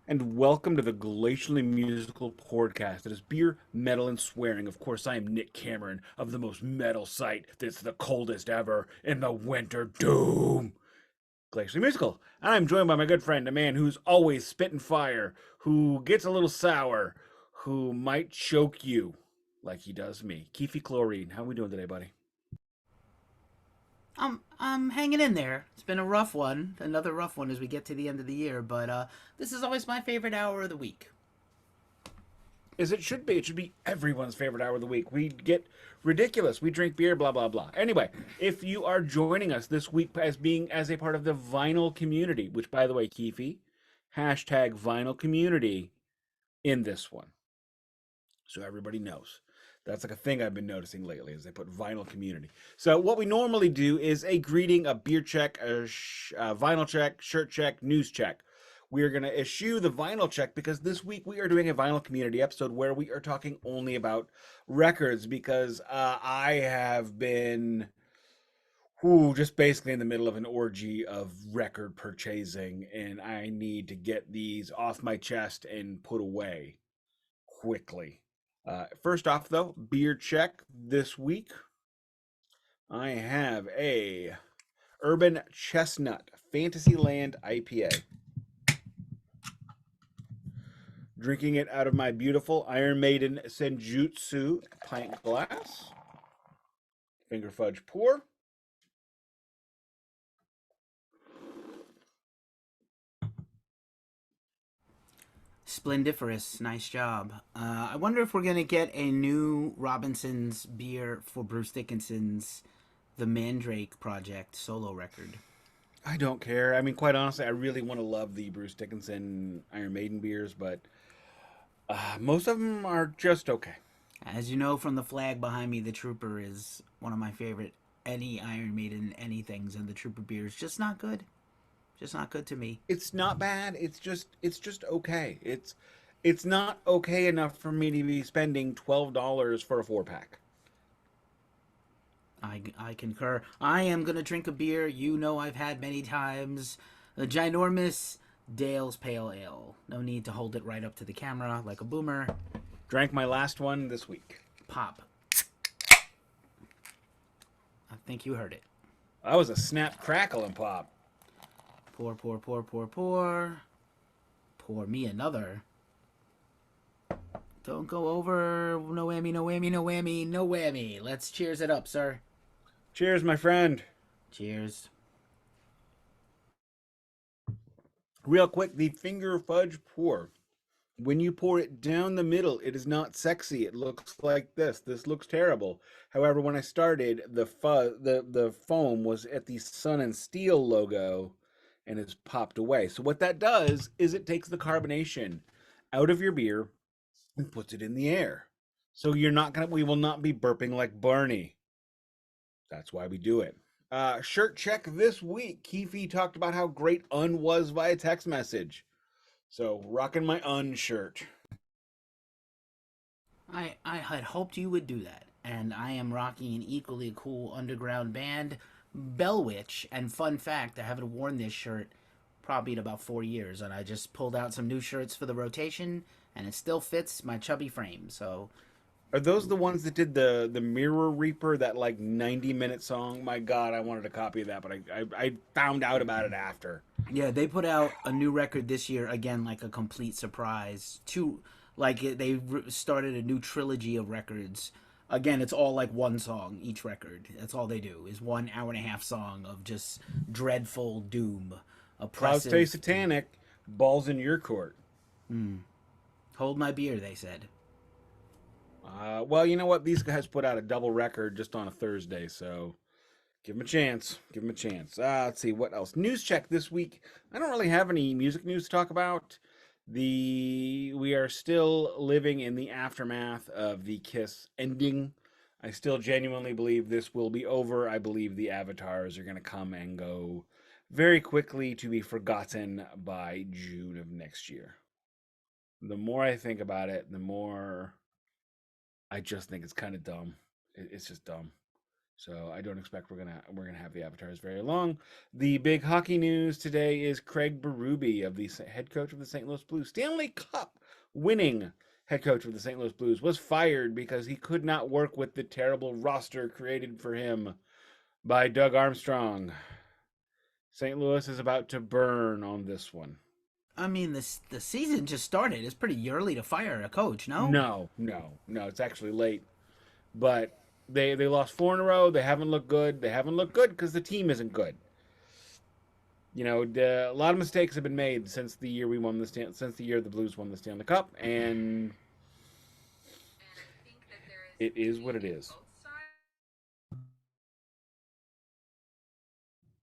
and welcome to the Glacially Musical Podcast. It is beer, metal, and swearing. Of course, I am Nick Cameron of the most metal site that's the coldest ever in the winter doom. Glacially Musical. And I'm joined by my good friend, a man who's always spitting fire, who gets a little sour, who might choke you like he does me. Keefy Chlorine. How are we doing today, buddy? I'm hanging in there. It's been a rough one, another rough one as we get to the end of the year, but this is always my favorite hour of the week. As it should be. It should be everyone's favorite hour of the week. We get ridiculous. We drink beer, blah blah blah. Anyway, if you are joining us this week as a part of the vinyl community, which by the way, Keefe, hashtag vinyl community in this one, so everybody knows. That's like a thing I've been noticing lately is they put vinyl community. So what we normally do is a greeting, a beer check, a vinyl check, shirt check, news check. We are going to issue the vinyl check because this week we are doing a vinyl community episode where we are talking only about records because I have been just basically in the middle of an orgy of record purchasing and I need to get these off my chest and put away quickly. First off, though, beer check this week. I have a Urban Chestnut Fantasyland IPA. Drinking it out of my beautiful Iron Maiden Senjutsu pint glass. Finger fudge pour. Splendiferous, nice job. I wonder if we're gonna get a new Robinson's beer for Bruce Dickinson's The Mandrake Project solo record. I don't care. I mean, quite honestly, I really want to love the Bruce Dickinson Iron Maiden beers, but most of them are just okay. As you know from the flag behind me, the Trooper is one of my favorite any Iron Maiden anythings, and the Trooper beer is just not good. Just not good to me. It's not bad. It's just okay. It's not okay enough for me to be spending $12 for a 4 pack. I concur. I am gonna drink a beer you know I've had many times. The ginormous Dale's Pale Ale. No need to hold it right up to the camera like a boomer. Drank my last one this week. Pop. I think you heard it. That was a snap, crackle, and pop. Pour, pour, pour, pour, pour. Pour me another. Don't go over. No whammy, no whammy, no whammy, no whammy. Let's cheers it up, sir. Cheers, my friend. Cheers. Real quick, the finger fudge pour. When you pour it down the middle, it is not sexy. It looks like this. This looks terrible. However, when I started, the foam was at the Sun and Steel logo and it's popped away. So what that does is it takes the carbonation out of your beer and puts it in the air. So we will not be burping like Barney. That's why we do it. Shirt check this week. Keefe talked about how great Un was via text message. So rocking my Un shirt. I had hoped you would do that. And I am rocking an equally cool underground band, Bellwitch. And fun fact, I haven't worn this shirt probably in about 4 years. And I just pulled out some new shirts for the rotation, and it still fits my chubby frame. So, Are those the ones that did the Mirror Reaper, that like 90-minute song? My God, I wanted a copy of that, but I found out about it after. yeah, they put out a new record this year, again, like a complete surprise. They started a new trilogy of records. Again, it's all like one song each record. That's all they do is 1 hour and a half song of just dreadful doom, Clouds stay oppressive. satanic, balls in your court. Hold my beer, they said. Well, you know what? These guys put out a double record just on a Thursday, so give them a chance. Give them a chance. Let's see what else. News check this week. I don't really have any music news to talk about. We are still living in the aftermath of the Kiss ending. I still genuinely believe this will be over. I believe the avatars are going to come and go very quickly to be forgotten by June of next year. The more I think about it, the more I just think it's kind of dumb. It's just dumb. So I don't expect we're gonna have the avatars very long. The big hockey news today is Craig Berube of the head coach of the St. Louis Blues, Stanley Cup winning head coach of the St. Louis Blues, was fired because he could not work with the terrible roster created for him by Doug Armstrong. St. Louis is about to burn on this one. I mean, the season just started. It's pretty early to fire a coach, no? No. It's actually late, but they lost 4 in a row. They haven't looked good. They haven't looked good because the team isn't good. You know, a lot of mistakes have been made since the year since the year the Blues won the Stanley Cup, and it is what it is.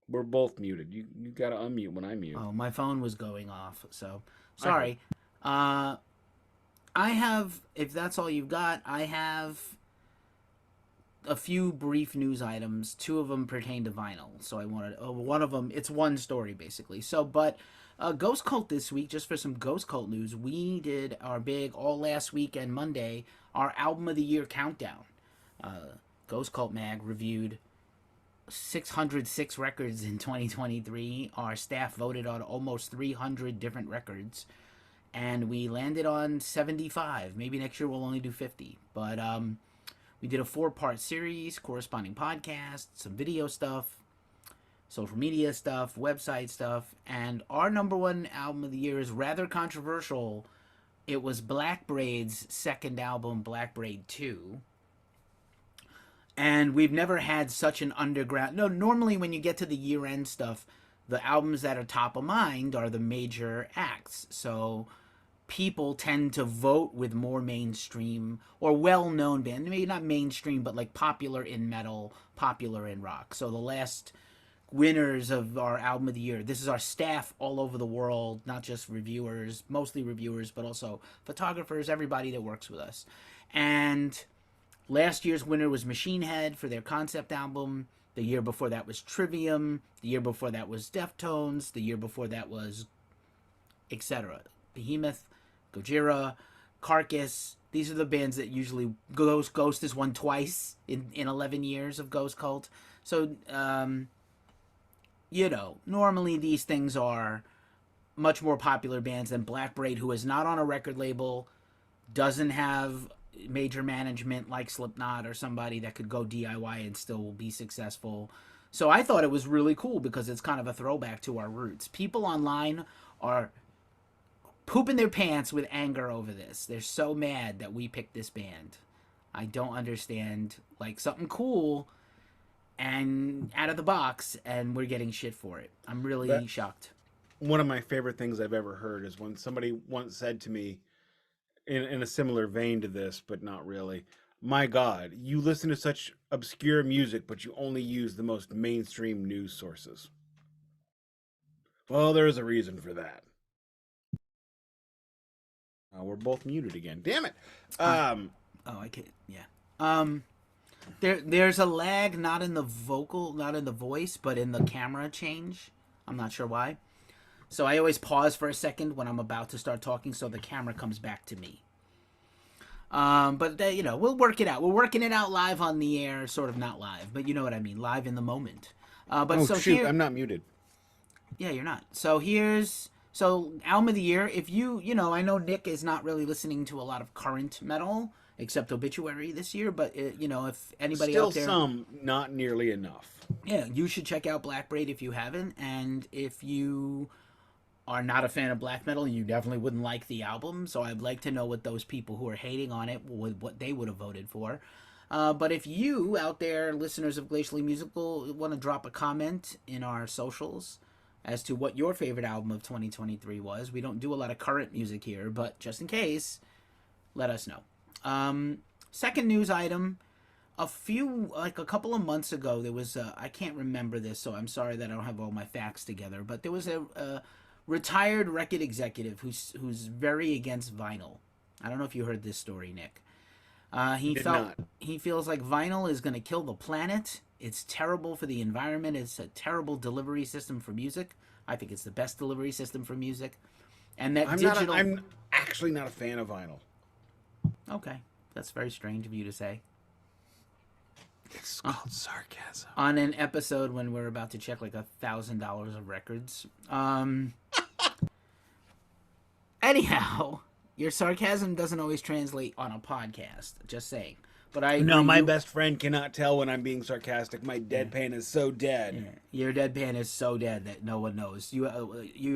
We're both muted. You got to unmute when I mute. Oh, my phone was going off, so sorry. I have, if that's all you've got, I have a few brief news items. 2 of them pertain to vinyl, so I wanted one of them. It's one story basically. So, but Ghost Cult this week, just for some Ghost Cult news, we did our big all last week and Monday our album of the year countdown. Ghost Cult Mag reviewed 606 records in 2023. Our staff voted on almost 300 different records, and we landed on 75. Maybe next year we'll only do 50, but we did a 4-part series, corresponding podcast, some video stuff, social media stuff, website stuff, and our number one album of the year is rather controversial. It was Black Braid's second album, Black Braid 2. And we've never had such an underground... No, normally when you get to the year-end stuff, the albums that are top of mind are the major acts. So people tend to vote with more mainstream or well-known bands. Maybe not mainstream, but like popular in metal, popular in rock. So the last winners of our album of the year, this is our staff all over the world, not just reviewers, mostly reviewers, but also photographers, everybody that works with us. And last year's winner was Machine Head for their concept album. The year before that was Trivium. The year before that was Deftones. The year before that was etc. Behemoth, Gojira, Carcass. These are the bands that usually Ghost has won twice in 11 years of Ghost Cult. So, you know, normally these things are much more popular bands than Black Braid, who is not on a record label, doesn't have major management like Slipknot or somebody that could go DIY and still be successful. So I thought it was really cool because it's kind of a throwback to our roots. People online are pooping their pants with anger over this. They're so mad that we picked this band. I don't understand. Like, something cool and out of the box, and we're getting shit for it. I'm really shocked. One of my favorite things I've ever heard is when somebody once said to me, in a similar vein to this, but not really, my God, you listen to such obscure music, but you only use the most mainstream news sources. Well, there's a reason for that. We're both muted again. Damn it. I can't. Yeah. There's a lag, not in the voice, but in the camera change. I'm not sure why. So I always pause for a second when I'm about to start talking so the camera comes back to me. But you know, we'll work it out. We're working it out live on the air, sort of not live, but you know what I mean, live in the moment. I'm not muted. Yeah, you're not. So album of the year. If you know, I know Nick is not really listening to a lot of current metal except Obituary this year, but you know, if anybody still out there, some, not nearly enough. Yeah, you should check out Black Braid if you haven't, and if you are not a fan of black metal, you definitely wouldn't like the album. So I'd like to know what those people who are hating on it, what they would have voted for. But if you out there, listeners of Glacially Musical, want to drop a comment in our socials as to what your favorite album of 2023 was, we don't do a lot of current music here, but just in case, let us know. Second news item. A couple of months ago, there was I can't remember this, so I'm sorry that I don't have all my facts together, but there was a retired record executive who's very against vinyl. I don't know if you heard this story, Nick. He feels like vinyl is going to kill the planet. It's terrible for the environment. It's a terrible delivery system for music. I think it's the best delivery system for music. And that I'm actually not a fan of vinyl. Okay, that's very strange of you to say. It's called sarcasm. On an episode when we're about to check like $1,000 of records. Anyhow, your sarcasm doesn't always translate on a podcast. Just saying. But I agree. No, my best friend cannot tell when I'm being sarcastic. My deadpan is so dead. Your deadpan is so dead that no one knows. You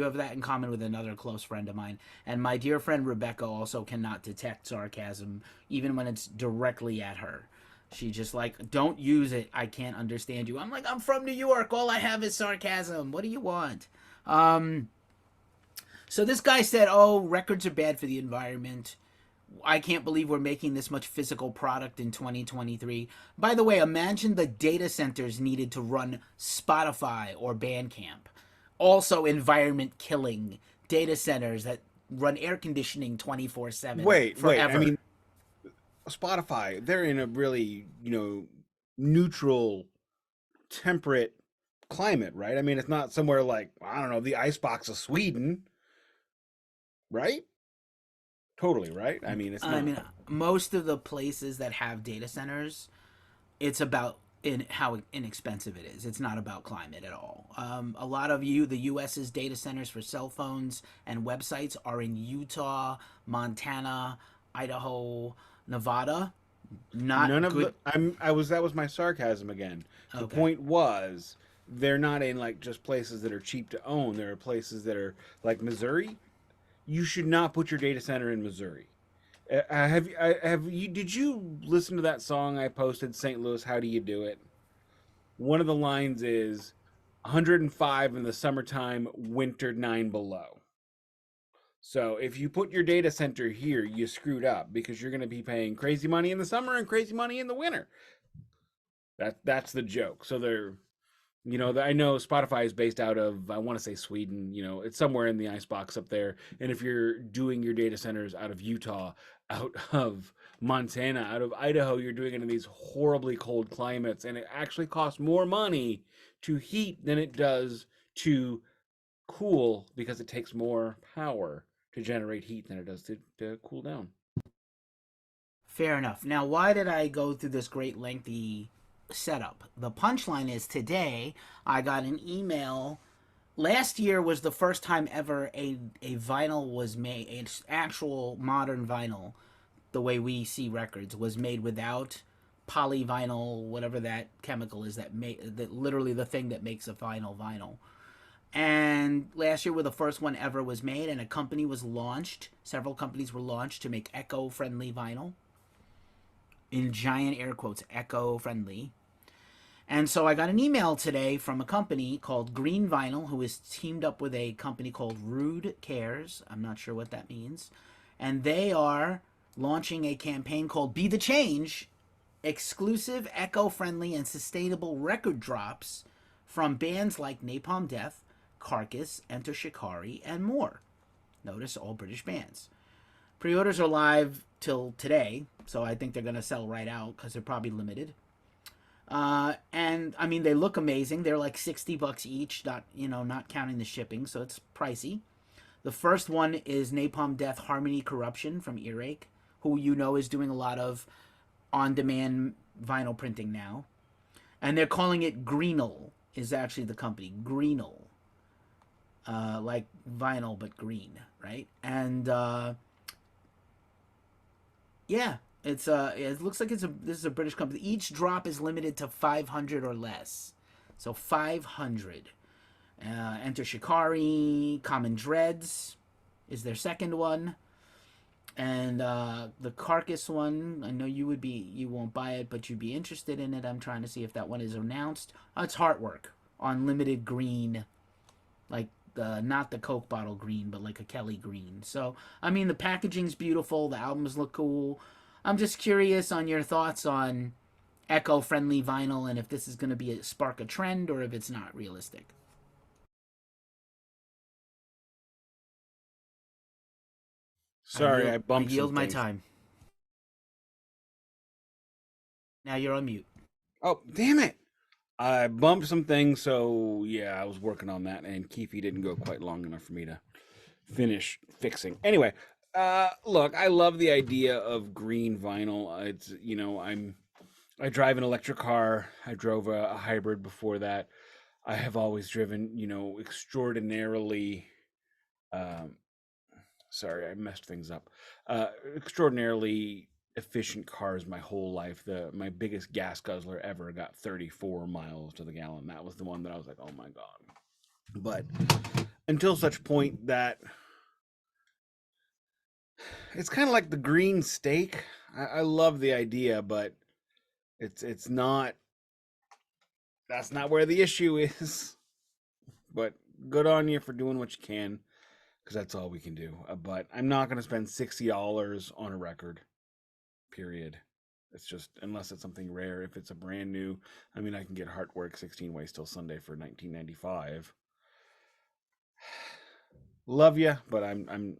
have that in common with another close friend of mine. And my dear friend Rebecca also cannot detect sarcasm, even when it's directly at her. She just like, don't use it. I can't understand you. I'm like, I'm from New York. All I have is sarcasm. What do you want? So this guy said, oh, records are bad for the environment. I can't believe we're making this much physical product in 2023. By the way, imagine the data centers needed to run Spotify or Bandcamp. Also environment killing data centers that run air conditioning 24/7 forever. I mean, Spotify, they're in a really, neutral, temperate climate, right? I mean, it's not somewhere like, I don't know, the icebox of Sweden, right? Totally, right? I mean, it's not. I mean, most of the places that have data centers, it's about in how inexpensive it is. It's not about climate at all. A lot of the U.S.'s data centers for cell phones and websites are in Utah, Montana, Idaho, Nevada. Not None good. of that was my sarcasm again. The point was, they're not in like just places that are cheap to own. There are places that are like Missouri. You should not put your data center in Missouri. Did you listen to that song I posted, St. Louis, How Do You Do It? One of the lines is 105 in the summertime, winter 9 below. So if you put your data center here, you screwed up because you're going to be paying crazy money in the summer and crazy money in the winter. That's the joke. So I know Spotify is based out of, I want to say Sweden, it's somewhere in the icebox up there. And if you're doing your data centers out of Utah, out of Montana, out of Idaho, you're doing it in these horribly cold climates. And it actually costs more money to heat than it does to cool because it takes more power to generate heat than it does to cool down. Fair enough. Now, why did I go through this great lengthy setup? The punchline is today I got an email. Last year was the first time ever a vinyl was made, an actual modern vinyl, the way we see records, was made without polyvinyl, whatever that chemical is that literally the thing that makes a vinyl. And last year, were the first one ever was made, and a company was launched. Several companies were launched to make eco-friendly vinyl. In giant air quotes, eco-friendly. And so I got an email today from a company called Green Vinyl, who is teamed up with a company called Rude Cares. I'm not sure what that means. And they are launching a campaign called Be the Change, exclusive, eco-friendly, and sustainable record drops from bands like Napalm Death, Carcass, Enter Shikari, and more. Notice all British bands. Pre-orders are live till today, so I think they're going to sell right out because they're probably limited. And I mean, they look amazing. They're like $60 each, not counting the shipping, so it's pricey. The first one is Napalm Death Harmony Corruption from Earache, who is doing a lot of on-demand vinyl printing now. And they're calling it Greenal, is actually the company. Greenal. Like vinyl, but green, right? And yeah, it looks like this is a British company. Each drop is limited to 500 or less. So 500. Enter Shikari, Common Dreads is their second one. And the Carcass one, I know you won't buy it, but you'd be interested in it. I'm trying to see if that one is announced. It's Heartwork on limited green, like not the Coke bottle green, but like a Kelly green. So, I mean, the packaging's beautiful. The albums look cool. I'm just curious on your thoughts on eco-friendly vinyl and if this is going to spark a trend or if it's not realistic. Sorry, I bumped I yield some my things. time. Now you're on mute. Oh, damn it. I bumped some things, so yeah, I was working on that, and Keefy didn't go quite long enough for me to finish fixing. Anyway, look, I love the idea of green vinyl. It's I drive an electric car. I drove a hybrid before that. I have always driven, extraordinarily. Um, sorry, I messed things up. Extraordinarily efficient cars my whole life. My biggest gas guzzler ever got 34 miles to the gallon. That was the one that I was like, oh my god. But until such point that it's kind of like the green steak. I love the idea, but it's not. That's not where the issue is. But good on you for doing what you can, because that's all we can do. But I'm not going to spend $60 on a record. Period. It's just, unless it's something rare. If it's a brand new, I mean, I can get Heartwork 16 Way Still Sunday for $19.95. Love you, but I'm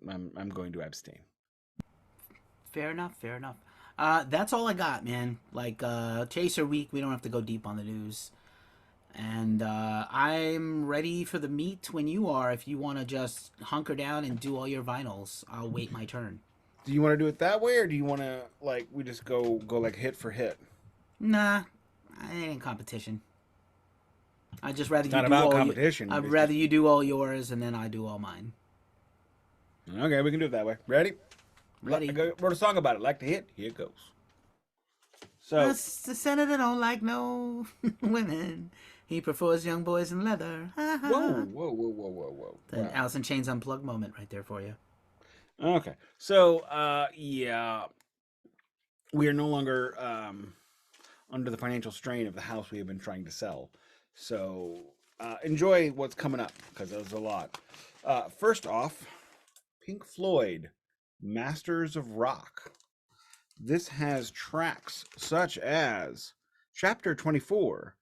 going to abstain. Fair enough. Fair enough. That's all I got, man. Like Chaser Week, we don't have to go deep on the news. And I'm ready for the meat when you are. If you want to just hunker down and do all your vinyls, I'll wait my turn. Do you want to do it that way, or do you want to we just go like hit for hit? Nah, I ain't competition. I'd just rather It's you not do about all competition. I'd rather you do all yours and then I do all mine. Okay, we can do it that way. Ready? Ready. I wrote a song about it. Like to hit. Here it goes. So The senator don't like no women. He prefers young boys in leather. whoa. An Wow. Alice in Chains Unplugged moment right there for you. Okay. So yeah, we are no longer under the financial strain of the house we have been trying to sell. So enjoy what's coming up, because there's a lot. First off, Pink Floyd, Masters of Rock. This has tracks such as Chapter 24,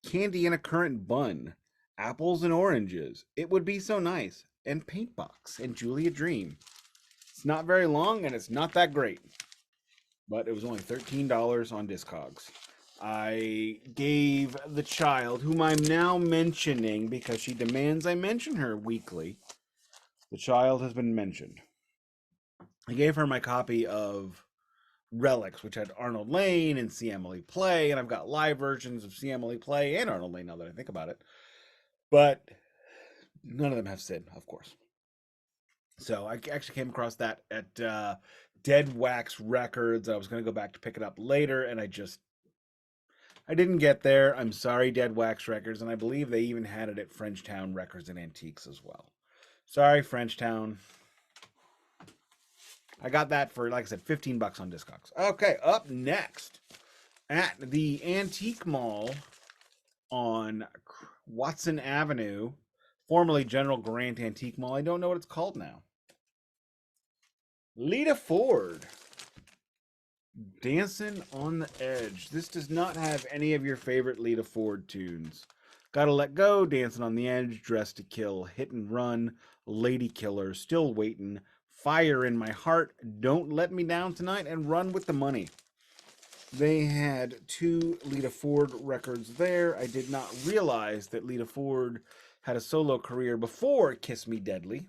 Candy in a Currant Bun, Apples and Oranges, It Would Be So Nice, and Paintbox, and Julia Dream. It's not very long, and it's not that great, but it was only $13 on Discogs. I gave the child, whom I'm now mentioning because she demands I mention her weekly. The child has been mentioned. I gave her my copy of Relics, which had Arnold Lane and See Emily Play, and I've got live versions of See Emily Play and Arnold Lane now that I think about it. But none of them have Sid, of course. So I actually came across that at Dead Wax Records. I was going to go back to pick it up later, and I didn't get there. I'm sorry, Dead Wax Records, and I believe they even had it at Frenchtown Records and Antiques as well. Sorry, Frenchtown. I got that for, like I said, $15 on Discogs. Okay, up next at the Antique Mall on Watson Avenue, formerly General Grant Antique Mall. I don't know what it's called now. Lita Ford, Dancing on the Edge. This does not have any of your favorite Lita Ford tunes. Gotta Let Go, Dancing on the Edge, Dressed to Kill, Hit and Run, Lady Killer, Still Waitin', Fire in My Heart, Don't Let Me Down Tonight, and Run with the Money. They had 2 Lita Ford records there. I did not realize that Lita Ford had a solo career before Kiss Me Deadly.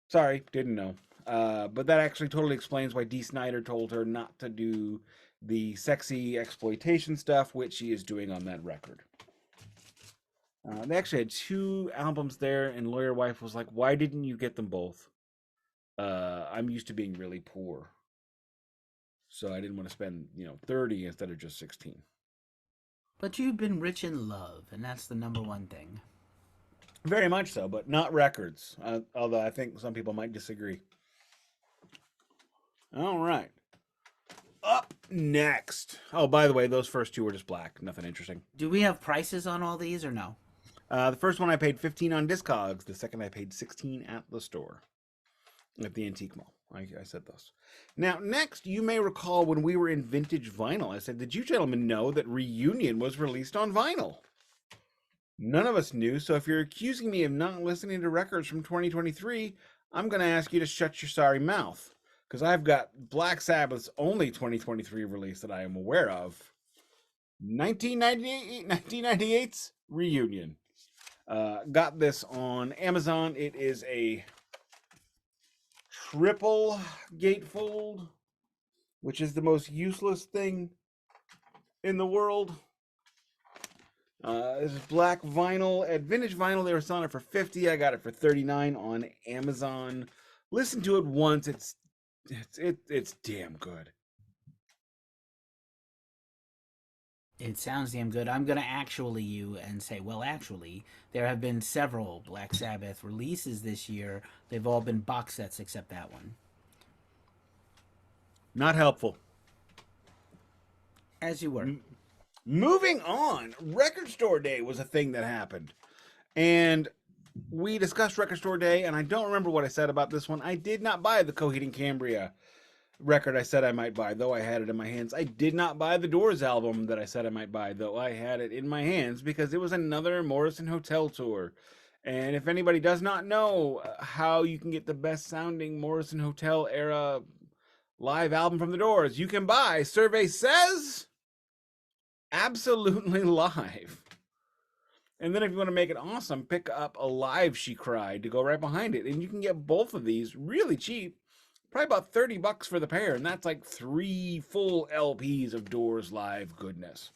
Sorry, didn't know. But that actually totally explains why Dee Snider told her not to do the sexy exploitation stuff, which she is doing on that record. They actually had 2 albums there, and Lawyer Wife was like, why didn't you get them both? I'm used to being really poor. So I didn't want to spend, 30 instead of just 16. But you've been rich in love, and that's the number one thing. Very much so, but not records. Although I think some people might disagree. All right. Up next. Oh, by the way, those first 2 were just black. Nothing interesting. Do we have prices on all these or no? The first one I paid $15 on Discogs. The second I paid $16 at the store. At the Antique Mall. I said those. Now, next, you may recall when we were in vintage vinyl, I said, did you gentlemen know that Reunion was released on vinyl? None of us knew, so if you're accusing me of not listening to records from 2023, I'm going to ask you to shut your sorry mouth, because I've got Black Sabbath's only 2023 release that I am aware of. 1998's Reunion. Got this on Amazon. It is a triple gatefold, which is the most useless thing in the world. This is black vinyl at Vintage Vinyl. They were selling it for 50. I got it for 39 on Amazon. Listen to it once. It's damn good. It sounds damn good. I'm gonna actually you and say, well, actually, there have been several Black Sabbath releases this year. They've all been box sets except that one. Not helpful. As you were. Moving on, Record Store Day was a thing that happened. And we discussed Record Store Day, and I don't remember what I said about this one. I did not buy the Coheed and Cambria record I said I might buy, though I had it in my hands. I did not buy the Doors album that I said I might buy, though I had it in my hands, because it was another Morrison Hotel tour. And if anybody does not know how you can get the best sounding Morrison Hotel era live album from the Doors, you can buy Survey Says Absolutely Live. And then if you want to make it awesome, pick up Alive She Cried to go right behind it. And you can get both of these really cheap. Probably about $30 for the pair, and that's like 3 full LPs of Doors live goodness.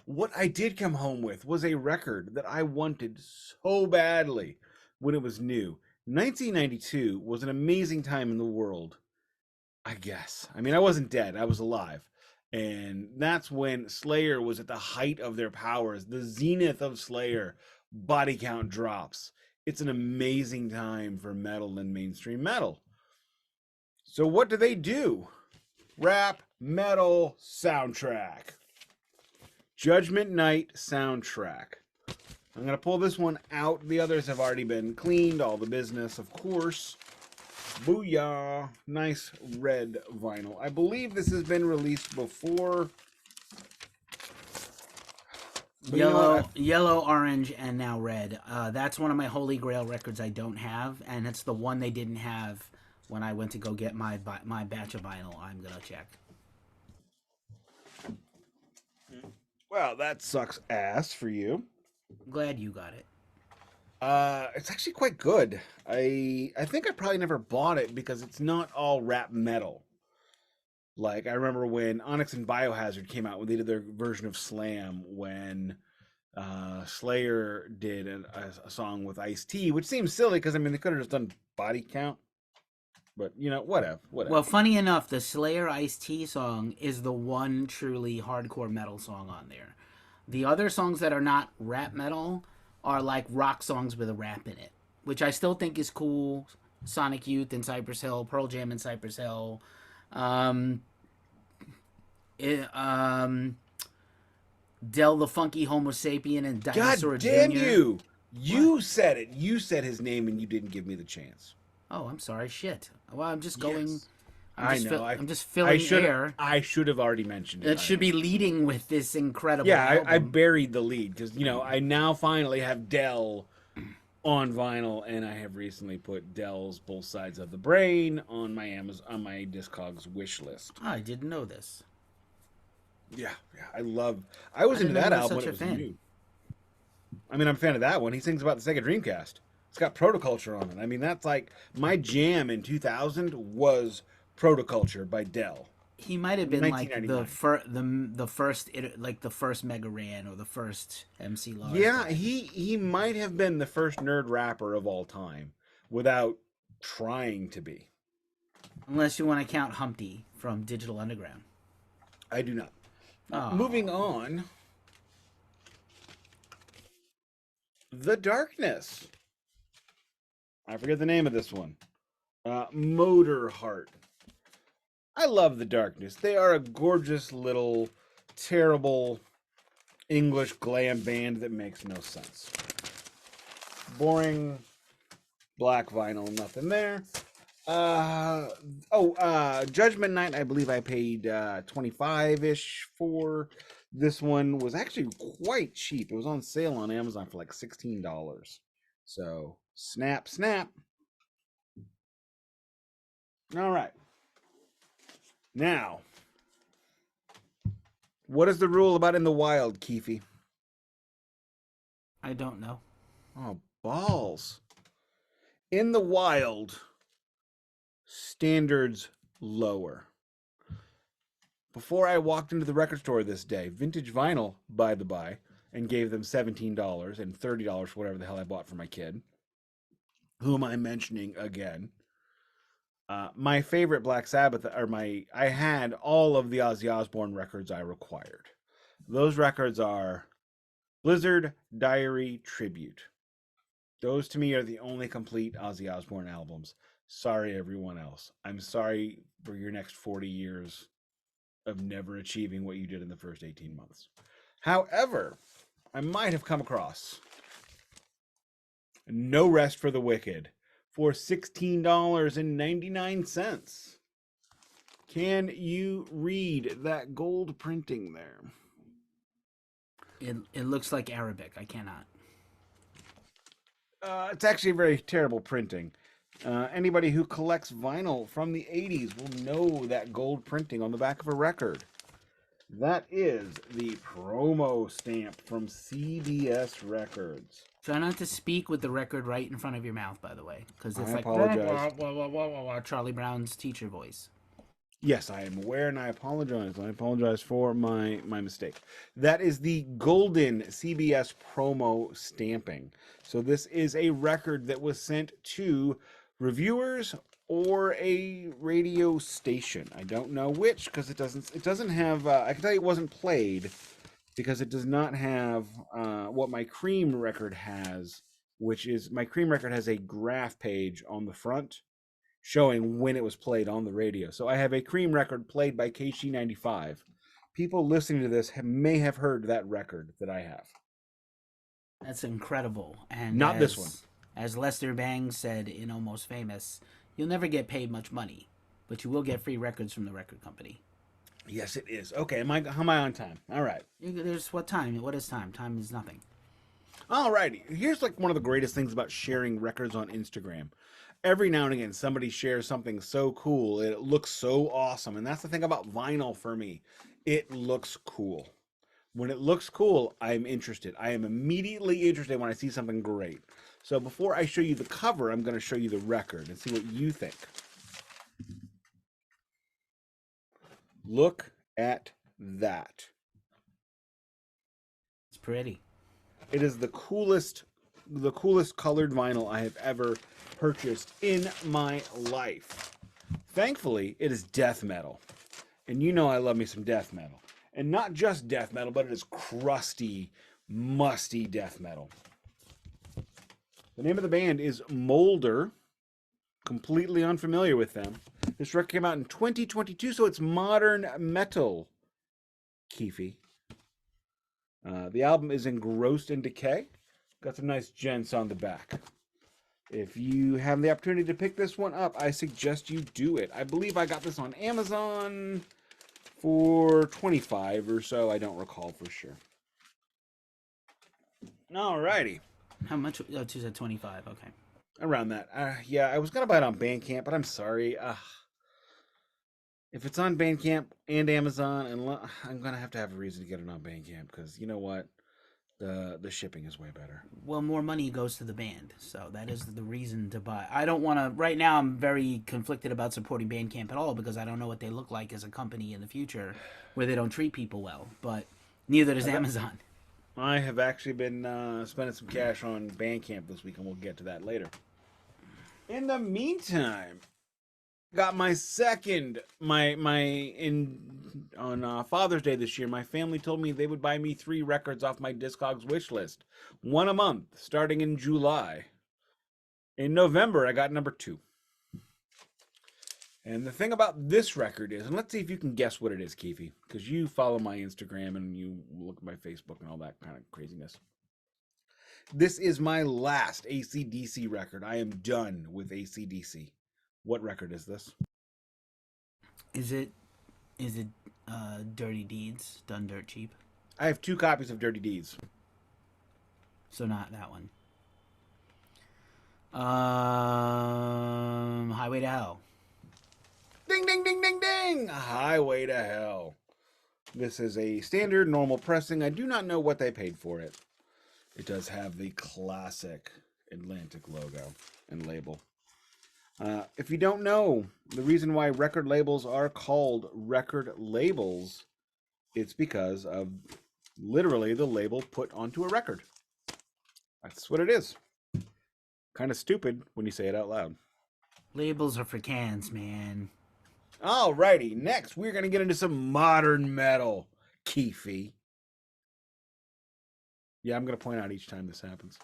What I did come home with was a record that I wanted so badly when it was new. 1992 was an amazing time in the world, I guess. I mean, I wasn't dead, I was alive. And that's when Slayer was at the height of their powers, the zenith of Slayer. Body count drops. It's an amazing time for metal and mainstream metal. So what do? Rap metal soundtrack. Judgment Night soundtrack. I'm going to pull this one out. The others have already been cleaned. All the business, of course. Booyah. Nice red vinyl. I believe this has been released before. Yellow, orange, and now red. That's one of my Holy Grail records I don't have, and it's the one they didn't have when I went to go get my batch of vinyl. I'm gonna check. Well, that sucks ass for you. Glad you got it. It's actually quite good. I think I probably never bought it because it's not all rap metal. Like, I remember when Onyx and Biohazard came out, when they did their version of Slam, when Slayer did a song with Ice-T, which seems silly because, I mean, they could have just done Body Count. But, you know, whatever. Well, funny enough, the Slayer Ice-T song is the one truly hardcore metal song on there. The other songs that are not rap metal are like rock songs with a rap in it, which I still think is cool. Sonic Youth in Cypress Hill, Pearl Jam in Cypress Hill. Del the Funky Homo Sapien and Dinosaur God damn Jr. you! You said it. You said his name and you didn't give me the chance. Oh, I'm sorry. Shit. Well, I'm just going. Yes. I'm just filling air. I should have already mentioned it. It should be leading with this incredible. Yeah, album. I buried the lead because I now finally have Del on vinyl, and I have recently put Del's Both Sides of the Brain on my Discogs wish list. Oh, I didn't know this. Yeah, I was into that album when it was new. I mean, I'm a fan of that one. He sings about the Sega Dreamcast. It's got Protoculture on it. I mean, that's like my jam in 2000 was Protoculture by Del. He might have been like the first like the first Mega Ran or the first MC Lars. Yeah, he might have been the first nerd rapper of all time without trying to be. Unless you want to count Humpty from Digital Underground. I do not. Oh. Moving on. The Darkness. I forget the name of this one. Motor Heart. I love The Darkness. They are a gorgeous little, terrible English glam band that makes no sense. Boring, black vinyl, nothing there. Judgment Night, I believe I paid 25-ish for. This one was actually quite cheap. It was on sale on Amazon for like $16. So, snap. All right. Now, what is the rule about In the Wild, Keefy? I don't know. Oh, balls. In the Wild, standards lower. before I walked into the record store this day, Vintage Vinyl, by the by, and gave them $17 and $30 for whatever the hell I bought for my kid. Who am I mentioning again? My favorite Black Sabbath, I had all of the Ozzy Osbourne records I required. Those records are Blizzard, Diary, Tribute. Those to me are the only complete Ozzy Osbourne albums. Sorry, everyone else. I'm sorry for your next 40 years of never achieving what you did in the first 18 months. However, I might have come across No Rest for the Wicked for $16.99. Can you read that gold printing there? It looks like Arabic. I cannot. It's actually very terrible printing. Anybody who collects vinyl from the 80s will know that gold printing on the back of a record. That is the promo stamp from CBS Records. Try not to speak with the record right in front of your mouth, by the way, because it's I like apologize. Charlie Brown's teacher voice. Yes, I am aware, and I apologize. I apologize for my mistake. That is the golden CBS promo stamping. So this is a record that was sent to reviewers or a radio station. I don't know which, because it doesn't have. I can tell you it wasn't played because it does not have what my Cream record has, which is my Cream record has a graph page on the front showing when it was played on the radio. So I have a Cream record played by KC95. People listening to this may have heard that record that I have. That's incredible. And not this one. As Lester Bangs said in Almost Famous, you'll never get paid much money, but you will get free records from the record company. Yes, it is. Okay, how am I on time? All right. There's what time? What is time? Time is nothing. All righty. Here's like one of the greatest things about sharing records on Instagram. Every now and again, somebody shares something so cool. It looks so awesome. And that's the thing about vinyl for me. It looks cool. When it looks cool, I'm interested. I am immediately interested when I see something great. So before I show you the cover, I'm going to show you the record and see what you think. Look at that. It's pretty. It is the coolest colored vinyl I have ever purchased in my life. Thankfully, it is death metal. And you know I love me some death metal. And not just death metal, but it is crusty, musty death metal. The name of the band is Molder. Completely unfamiliar with them. This record came out in 2022, so it's modern metal. Keefy. The album is Engrossed in Decay. Got some nice gents on the back. If you have the opportunity to pick this one up, I suggest you do it. I believe I got this on Amazon for $25 or so. I don't recall for sure. Alrighty. How much? Oh, you said 25. Okay. Around that. Yeah, I was going to buy it on Bandcamp, but I'm sorry. If it's on Bandcamp and Amazon, and I'm going to have a reason to get it on Bandcamp, because you know what? The shipping is way better. Well, more money goes to the band, so that is the reason to buy. I don't want to. Right now, I'm very conflicted about supporting Bandcamp at all because I don't know what they look like as a company in the future, where they don't treat people well. But neither does Amazon. I have actually been spending some cash on Bandcamp this week, and we'll get to that later. In the meantime, got my second on Father's Day this year. My family told me they would buy me 3 records off my Discogs wish list, 1 a month, starting in July. In November, I got number 2. And the thing about this record is, and let's see if you can guess what it is, Keefy, because you follow my Instagram and you look at my Facebook and all that kind of craziness. This is my last AC/DC record. I am done with AC/DC. What record is this? Is it Dirty Deeds, done dirt cheap? I have 2 copies of Dirty Deeds. So not that one. Highway to Hell. Ding, ding, ding, ding, ding! Highway to Hell. This is a standard normal pressing. I do not know what they paid for it. It does have the classic Atlantic logo and label. If you don't know, the reason why record labels are called record labels, it's because of literally the label put onto a record. That's what it is. Kind of stupid when you say it out loud. Labels are for cans, man. Alrighty, next we're going to get into some modern metal, Keefy. Yeah, I'm going to point out each time this happens.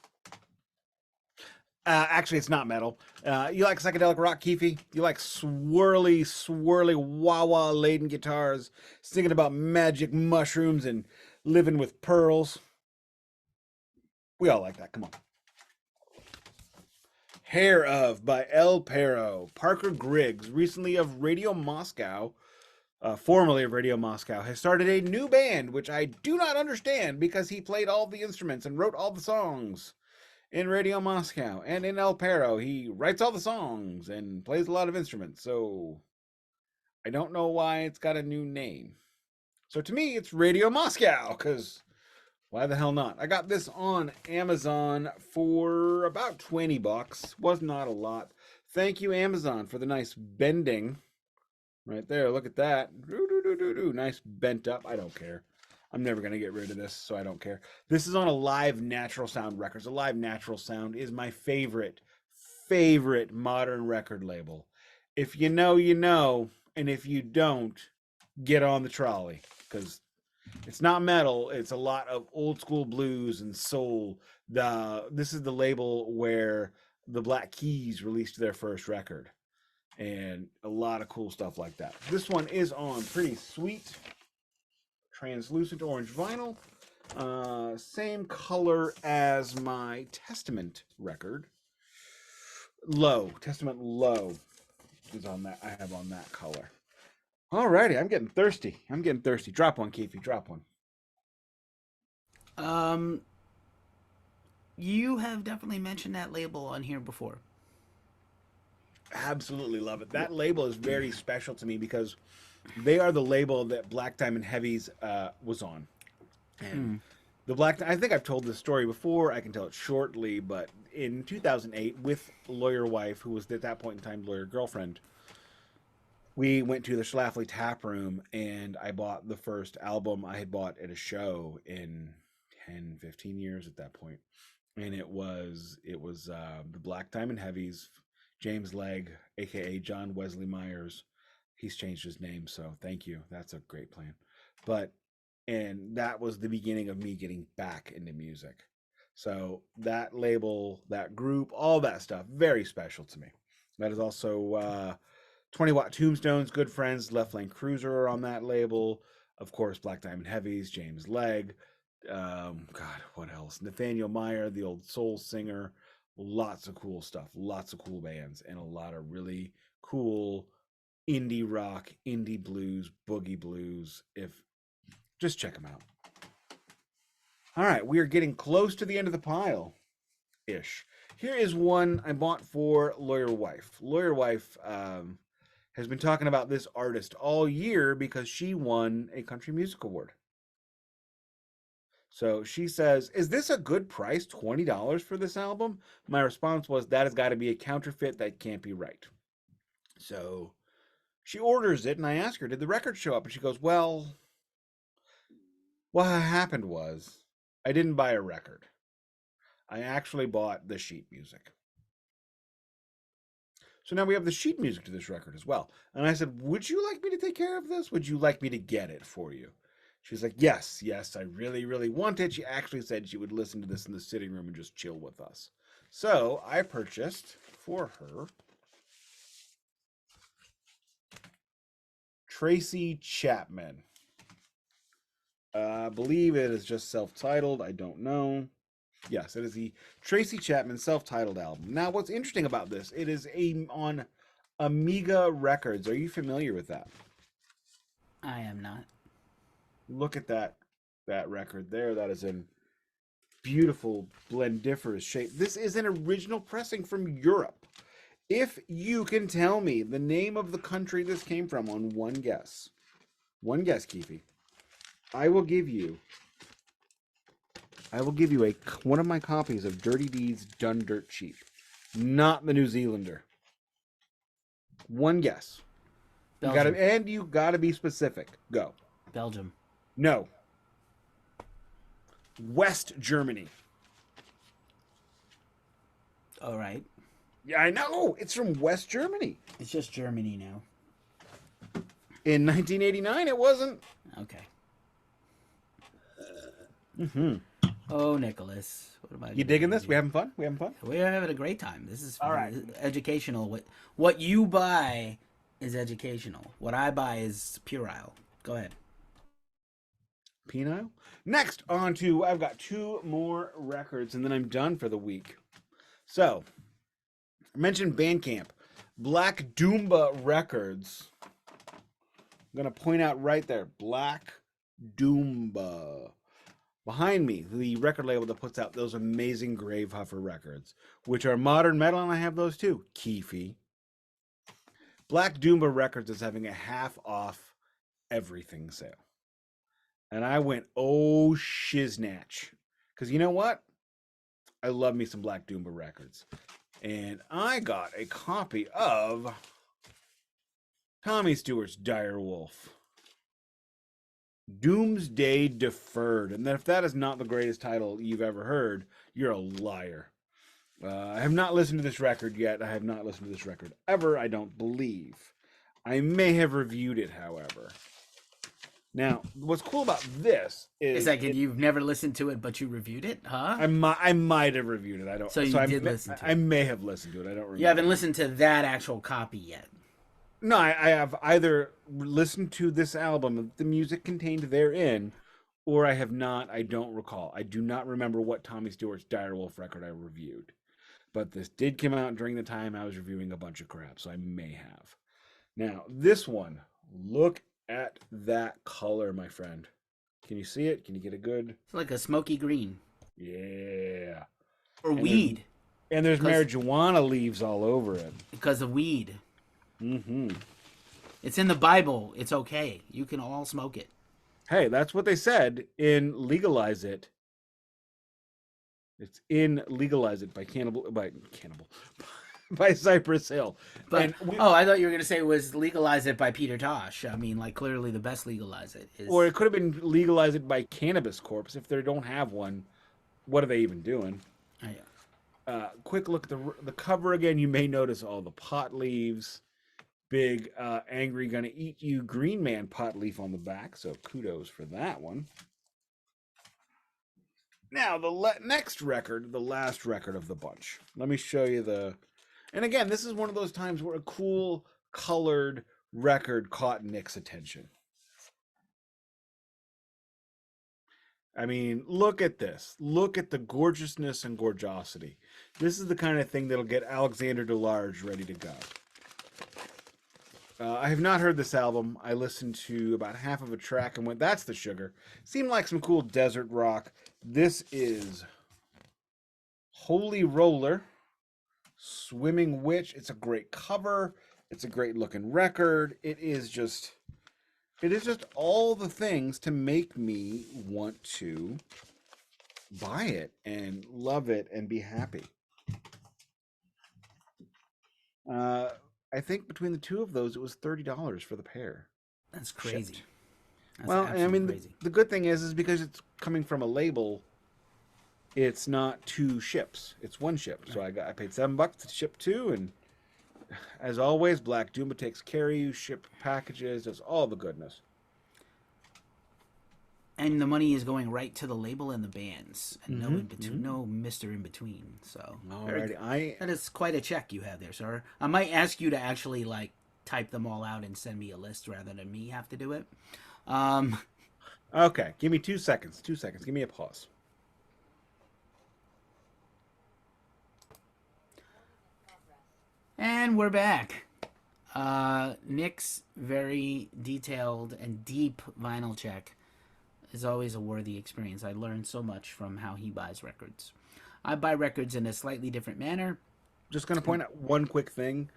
Actually, it's not metal. You like psychedelic rock, Keefy? You like swirly, swirly, wah-wah laden guitars, singing about magic mushrooms and living with pearls? We all like that. Come on. Hair of by El Perro. Parker Griggs, recently of Radio Moscow, formerly of Radio Moscow, has started a new band, which I do not understand because he played all the instruments and wrote all the songs in Radio Moscow. And in El Perro, he writes all the songs and plays a lot of instruments. So I don't know why it's got a new name. So to me, it's Radio Moscow, because why the hell not? I got this on Amazon for about $20. Was not a lot. Thank you, Amazon, for the nice bending. Right there, look at that. Nice bent up. I don't care. I'm never going to get rid of this, so I don't care. This is on a Live Natural Sound Records. A Live Natural Sound is my favorite modern record label. If you know, you know. And if you don't, get on the trolley. Because it's not metal. It's a lot of old school blues and soul. This is the label where the Black Keys released their first record. And a lot of cool stuff like that. This one is on pretty sweet translucent orange vinyl. Same color as my Testament record. Testament Low is on that. I have on that color. Alrighty, I'm getting thirsty. Drop one, Keefy. Drop one. You have definitely mentioned that label on here before. Absolutely love it. That label is very special to me because they are the label that Black Diamond Heavies was on. And the I think I've told this story before. I can tell it shortly, but in 2008, with Lawyer Wife, who was at that point in time Lawyer Girlfriend, we went to the Schlafly Tap Room, and I bought the first album I had bought at a show in 10, 15 years at that point. And it was the Black Diamond Heavies, James Legg, aka John Wesley Myers. He's changed his name, so thank you. That's a great plan. And that was the beginning of me getting back into music. So that label, that group, all that stuff, very special to me. That is also 20 Watt Tombstones, Good Friends, Left Lane Cruiser are on that label. Of course, Black Diamond Heavies, James Legg. God, what else? Nathaniel Meyer, the old soul singer. Lots of cool stuff, lots of cool bands, and a lot of really cool indie rock, indie blues, boogie blues. Just check them out. All right, we are getting close to the end of the pile ish. Here is one I bought for Lawyer Wife. Lawyer Wife has been talking about this artist all year because she won a country music award. So she says, "Is this a good price, $20 for this album?" My response was, "That has got to be a counterfeit. That can't be right." So she orders it, and I ask her, "Did the record show up?" And she goes, "Well, what happened was I didn't buy a record. I actually bought the sheet music." So now we have the sheet music to this record as well. And I said, "Would you like me to take care of this? Would you like me to get it for you?" She's like, yes, I really, really want it. She actually said she would listen to this in the sitting room and just chill with us. So I purchased for her Tracy Chapman. I believe it is just self-titled. I don't know. Yes, it is the Tracy Chapman self-titled album. Now, what's interesting about this, it is on Amiga Records. Are you familiar with that? I am not. Look at that record there. That is in beautiful blendiferous shape. This is an original pressing from Europe. If you can tell me the name of the country this came from on one guess, Keefy, I will give you one of my copies of Dirty Deeds Done Dirt Cheap. Not the New Zealander. One guess. Belgium. You gotta be specific. Go. Belgium. No. West Germany. All right. Yeah, I know. It's from West Germany. It's just Germany now. In 1989, it wasn't. Okay. Mm-hmm. Oh, Nicholas. What am I You digging this? We having fun? We having fun? We're having a great time. This is all right. Educational. What you buy is educational. What I buy is puerile. Go ahead. Penile. Next, on to I've got 2 more records, and then I'm done for the week. So, I mentioned Bandcamp. Black Doomba Records. I'm gonna point out right there, Black Doomba. Behind me, the record label that puts out those amazing Grave Huffer records, which are modern metal, and I have those too. Keefy. Black Doomba Records is having a half off everything sale. And I went, oh shiznatch. Because you know what? I love me some Black Doomba records. And I got a copy of Tommy Stewart's Dyerwulf. Doomsday Deferred. And if that is not the greatest title you've ever heard, you're a liar. I have not listened to this record yet. I have not listened to this record ever, I don't believe. I may have reviewed it, however. Now, what's cool about this is you've never listened to it, but you reviewed it, huh? I might have reviewed it. I don't. So you did listen to it. I may have listened to it. I don't remember. You haven't listened to that actual copy yet. No, I have either listened to this album, the music contained therein, or I have not. I don't recall. I do not remember what Tommy Stewart's Dyerwulf record I reviewed. But this did come out during the time I was reviewing a bunch of crap, so I may have. Now, this one, look at that color, my friend. Can you see it? Can you get a good... It's like a smoky green. Yeah. Or weed. And there's marijuana leaves all over it. Because of weed. Mm-hmm. It's in the Bible. It's okay. You can all smoke it. Hey, that's what they said in Legalize It. It's in Legalize It by by Cypress Hill. But I thought you were going to say it was Legalize It by Peter Tosh. I mean, like, clearly the best Legalize It is... Or it could have been Legalize It by Cannabis Corpse. If they don't have one, what are they even doing? Oh, yeah. Quick look at the cover again. You may notice all the pot leaves. Big, angry, gonna eat you green man pot leaf on the back. So kudos for that one. Now, the next record, the last record of the bunch. Let me show you the... And again, this is one of those times where a cool, colored record caught Nick's attention. I mean, look at this. Look at the gorgeousness and gorgeosity. This is the kind of thing that'll get Alexander DeLarge ready to go. I have not heard this album. I listened to about half of a track and went, that's the sugar. Seemed like some cool desert rock. This is Holy Roller, Swimming Witch. It's a great cover. It's a great looking record. It is just all the things to make me want to buy it and love it and be happy. I think between the two of those, it was $30 for the pair. That's crazy. Shipped. That's well, I mean, crazy. The good thing is because it's coming from a label, it's not 2 ships. It's 1 ship. So I paid $7 to ship 2, and as always, Black Doomba takes care of you, ship packages, does all the goodness. And the money is going right to the label and the bands, and no Mr. In Between. So, that is quite a check you have there, sir. I might ask you to actually type them all out and send me a list rather than me have to do it. Okay, give me 2 seconds. 2 seconds. Give me a pause. And we're back. Nick's very detailed and deep vinyl check is always a worthy experience. I learned so much from how he buys records. I buy records in a slightly different manner. Just going to point out one quick thing.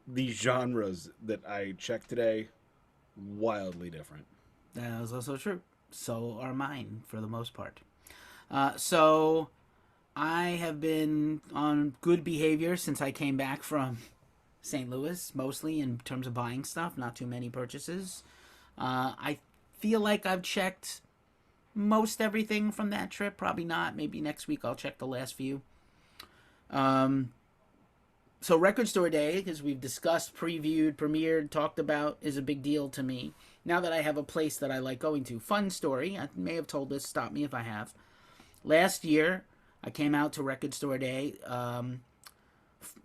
The genres that I checked today, wildly different. That is also true. So are mine, for the most part. So I have been on good behavior since I came back from St. Louis, mostly in terms of buying stuff. Not too many purchases. I feel like I've checked most everything from that trip. Probably not. Maybe next week I'll check the last few. So Record Store Day, as we've discussed, previewed, premiered, talked about, is a big deal to me. Now that I have a place that I like going to. Fun story. I may have told this. Stop me if I have. Last year, I came out to Record Store Day.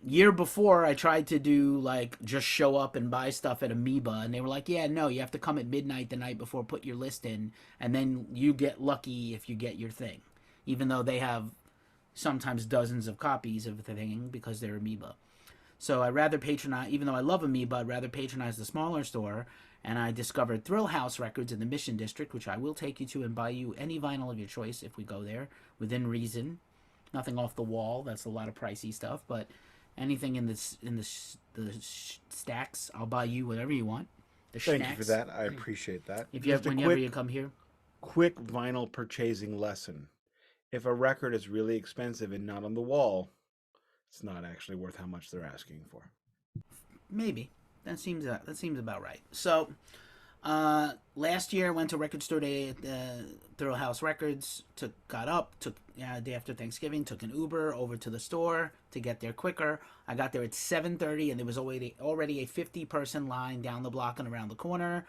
Year before, I tried to do, like, just show up and buy stuff at Amoeba. And they were like, yeah, no, you have to come at midnight the night before, put your list in. And then you get lucky if you get your thing. Even though they have sometimes dozens of copies of the thing because they're Amoeba. So I rather patronize, even though I love Amoeba, I'd rather patronize the smaller store. And I discovered Thrill House Records in the Mission District, which I will take you to and buy you any vinyl of your choice if we go there, within reason. Nothing off the wall. That's a lot of pricey stuff, but anything in the stacks, I'll buy you whatever you want. Thank you for that. I appreciate that. If you have, whenever you come here. Quick vinyl purchasing lesson. If a record is really expensive and not on the wall, it's not actually worth how much they're asking for. Maybe. That seems about right. So, last year I went to Record Store Day at the Thrill House Records. Got up, took day after Thanksgiving, took an Uber over to the store to get there quicker. I got there at 7:30, and there was already a 50-person line down the block and around the corner.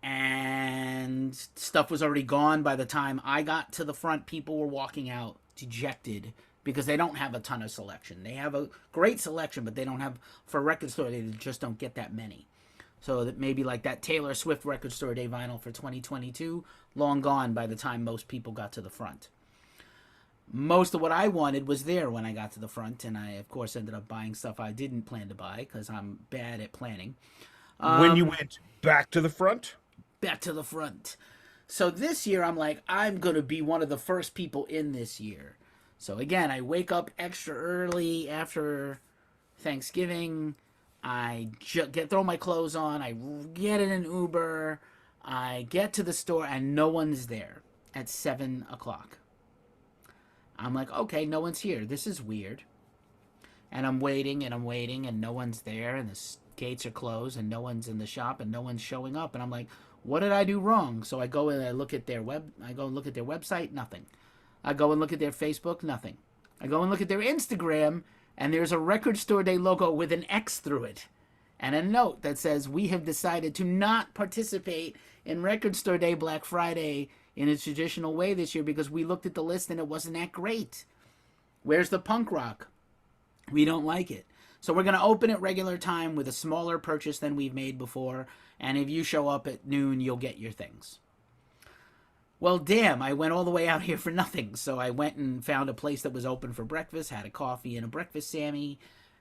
And stuff was already gone by the time I got to the front. People were walking out dejected because they don't have a ton of selection. They have a great selection, but they don't have, for a record store, they just don't get that many. So that maybe like that Taylor Swift Record Store Day vinyl for 2022, long gone by the time most people got to the front. Most of what I wanted was there when I got to the front, and I, of course, ended up buying stuff I didn't plan to buy because I'm bad at planning. When you went back to the front? Back to the front. So this year, I'm like, I'm going to be one of the first people in this year. So again, I wake up extra early after Thanksgiving. I throw my clothes on. I get in an Uber. I get to the store, and no one's there at 7 o'clock. I'm like, okay, no one's here. This is weird. And I'm waiting, and no one's there, and the gates are closed, and no one's in the shop, and no one's showing up. And I'm like, what did I do wrong? So I go and I look at their website, nothing. I go and look at their Facebook, nothing. I go and look at their Instagram, and there's a Record Store Day logo with an X through it. And a note that says, we have decided to not participate in Record Store Day Black Friday in a traditional way this year because we looked at the list and it wasn't that great. Where's the punk rock? We don't like it. So we're going to open at regular time with a smaller purchase than we've made before. And if you show up at noon, you'll get your things. Well, damn, I went all the way out here for nothing. So I went and found a place that was open for breakfast, had a coffee and a breakfast Sammy,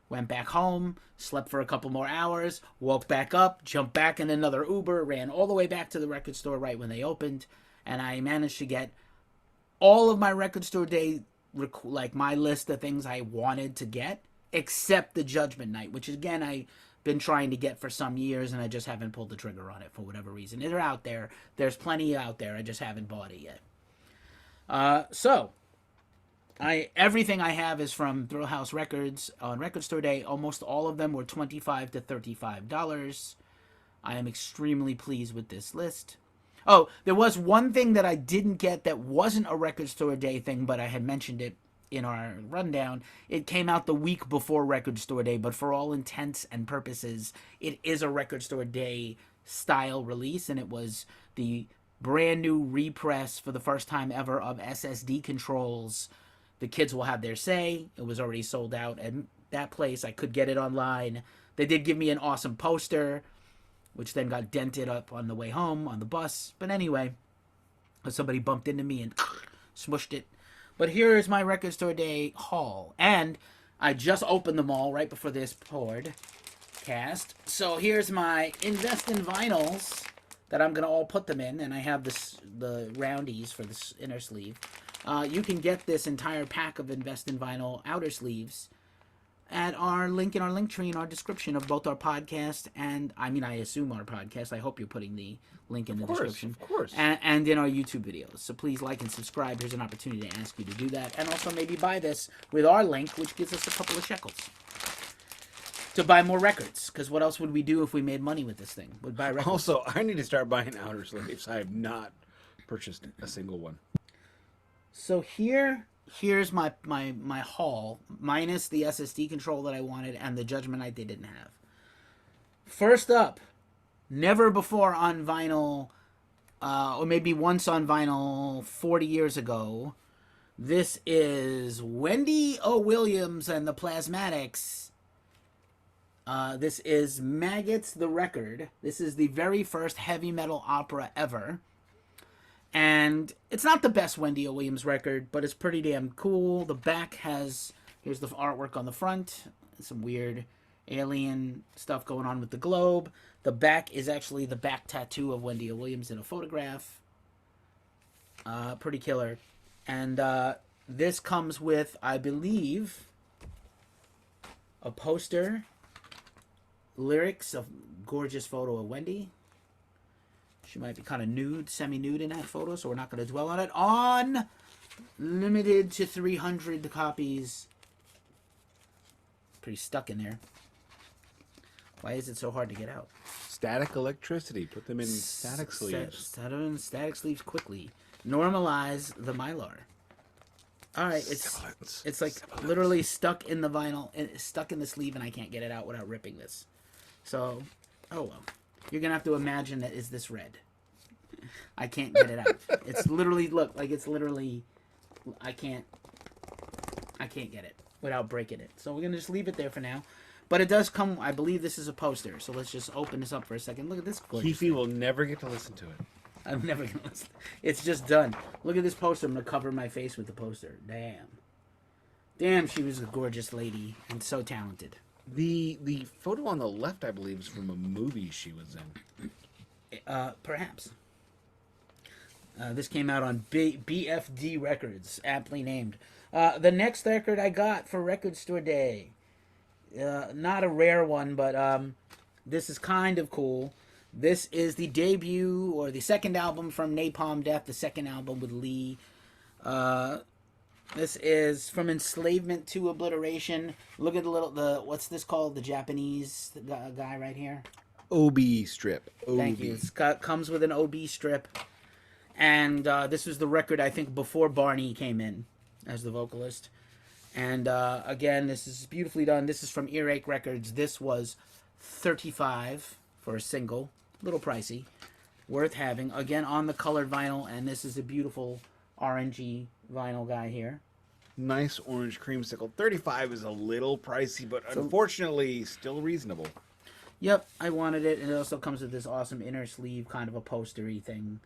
went back home, slept for a couple more hours, woke back up, jumped back in another Uber, ran all the way back to the record store right when they opened, and I managed to get all of my Record Store Day, like my list of things I wanted to get, except the Judgement night, which again I've been trying to get for some years, and I just haven't pulled the trigger on it for whatever reason. They're out there. There's plenty out there. I just haven't bought it yet. So everything I have is from Thrill House Records on Record Store Day. Almost all of them were $25 to $35. I am extremely pleased with this list. Oh, there was one thing that I didn't get that wasn't a Record Store Day thing, but I had mentioned it in our rundown. It came out the week before Record Store Day, but for all intents and purposes, it is a Record Store Day style release, and it was the brand new repress for the first time ever of SSD Control's The Kids Will Have Their Say. It was already sold out at that place. I could get it online. They did give me an awesome poster, which then got dented up on the way home on the bus. But anyway, somebody bumped into me and smushed it. But here is my Record Store Day haul. And I just opened them all right before this podcast. So here's my Invest in Vinyls that I'm going to all put them in. And I have the roundies for this inner sleeve. You can get this entire pack of Invest in Vinyl outer sleeves at our link in our link tree in our description of both our podcast and, I assume our podcast. I hope you're putting the link in the description. Of course. And in our YouTube videos. So please like and subscribe. Here's an opportunity to ask you to do that. And also maybe buy this with our link, which gives us a couple of shekels. to buy more records. Because what else would we do if we made money with this thing? Would buy records. Also, I need to start buying Outer Slaves. I have not purchased a single one. So here's my haul, minus the SSD control that I wanted and the Judgement I didn't have. First up, never before on vinyl, or maybe once on vinyl 40 years ago, this is Wendy O. Williams and the Plasmatics. This is Maggots the Record. This is the very first heavy metal opera ever. And it's not the best Wendy O. Williams record, but it's pretty damn cool. The back has, here's the artwork on the front. Some weird alien stuff going on with the globe. The back is actually the back tattoo of Wendy O. Williams in a photograph. Pretty killer. And this comes with, I believe, a poster, lyrics, a gorgeous photo of Wendy. She might be kind of nude, semi-nude in that photo, so we're not going to dwell on it. On limited to 300 copies. Pretty stuck in there. Why is it so hard to get out? Static electricity. Put them in static sleeves. Set them in static sleeves quickly. Normalize the mylar. All right, it's like literally stuck in the vinyl, stuck in the sleeve, and I can't get it out without ripping this. So, oh well. You're going to have to imagine that is this red. I can't get it out. It's literally, look, like it's literally, I can't get it without breaking it. So we're going to just leave it there for now. But it does come, I believe this is a poster. So let's just open this up for a second. Look at this gorgeous Keefy will never get to listen to it. I'm never going to listen. It's just done. Look at this poster. I'm going to cover my face with the poster. Damn. Damn, she was a gorgeous lady and so talented. The photo on the left, I believe, is from a movie she was in. Perhaps. This came out on BFD Records, aptly named. The next record I got for Record Store Day. Not a rare one, but this is kind of cool. This is the debut, or the second album from Napalm Death, the second album with Lee. This is From Enslavement to Obliteration. Look at what's this called? The Japanese guy right here. OB strip. OB. Thank you. It comes with an OB strip. And this was the record, I think, before Barney came in as the vocalist. And again, this is beautifully done. This is from Earache Records. This was $35 for a single. A little pricey. Worth having. Again, on the colored vinyl. And this is a beautiful orangey vinyl guy here. Nice orange creamsicle. $35 is a little pricey, but unfortunately still reasonable. Yep, I wanted it. And it also comes with this awesome inner sleeve, kind of a postery thing.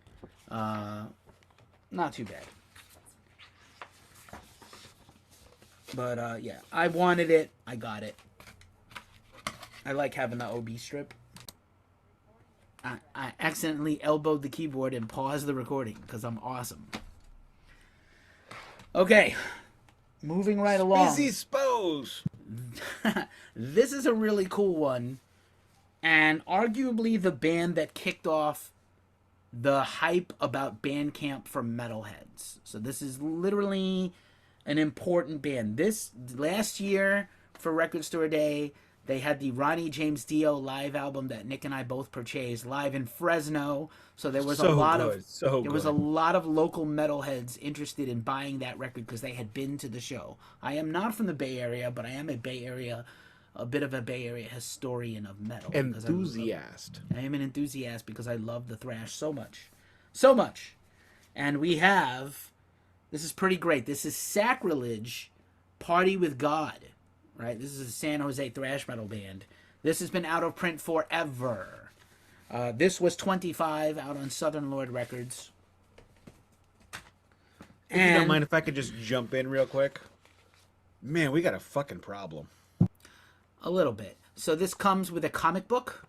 Not too bad. But yeah, I wanted it. I got it. I like having the OB strip. I accidentally elbowed the keyboard and paused the recording because I'm awesome. Okay, moving right along. Busy Spose. This is a really cool one, and arguably the band that kicked off the hype about Bandcamp for metalheads. So this is literally an important band. This last year for Record Store Day, they had the Ronnie James Dio live album that Nick and I both purchased live in Fresno. So there was a lot of local metalheads interested in buying that record because they had been to the show. I am not from the Bay Area, but I am a bit of a Bay Area historian of metal. Enthusiast. I am an enthusiast because I love the thrash so much. So much. And we have, this is pretty great. This is Sacrilege, Party with God. Right? This is a San Jose thrash metal band. This has been out of print forever. This was $25 out on Southern Lord Records. If you don't mind if I could just jump in real quick. Man, we got a fucking problem. A little bit. So this comes with a comic book.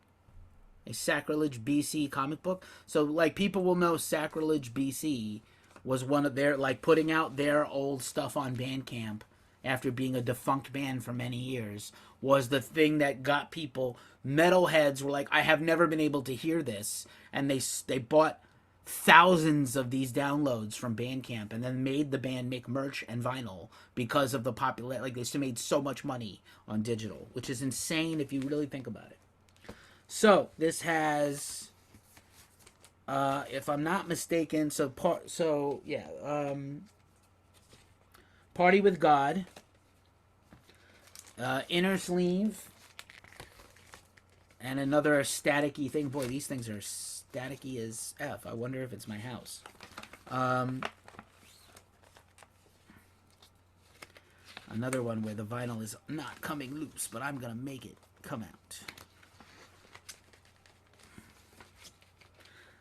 A Sacrilege BC comic book. So like people will know Sacrilege BC was one of their, like putting out their old stuff on Bandcamp after being a defunct band for many years, was the thing that got people, metalheads were like, I have never been able to hear this, and they bought thousands of these downloads from Bandcamp, and then made the band make merch and vinyl because of the popular. Like, they still made so much money on digital, which is insane if you really think about it. So this has, if I'm not mistaken, Party with God, inner sleeve, and another staticky thing. Boy, these things are staticky as F. I wonder if it's my house. Another one where the vinyl is not coming loose, but I'm going to make it come out.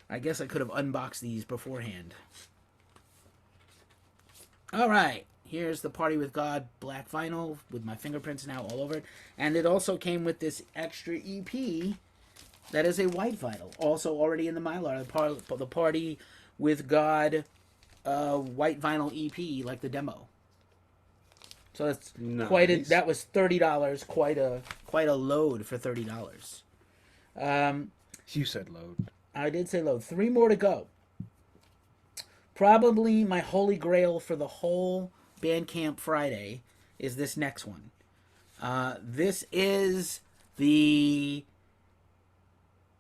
I guess I could have unboxed these beforehand. All right. Here's the Party with God black vinyl with my fingerprints now all over it. And it also came with this extra EP that is a white vinyl. Also already in the mylar. The Party with God white vinyl EP, like the demo. So it's nice. that was $30. Quite a load for $30. You said load. I did say load. 3 more to go. Probably my holy grail for the whole Bandcamp Friday is this next one. This is the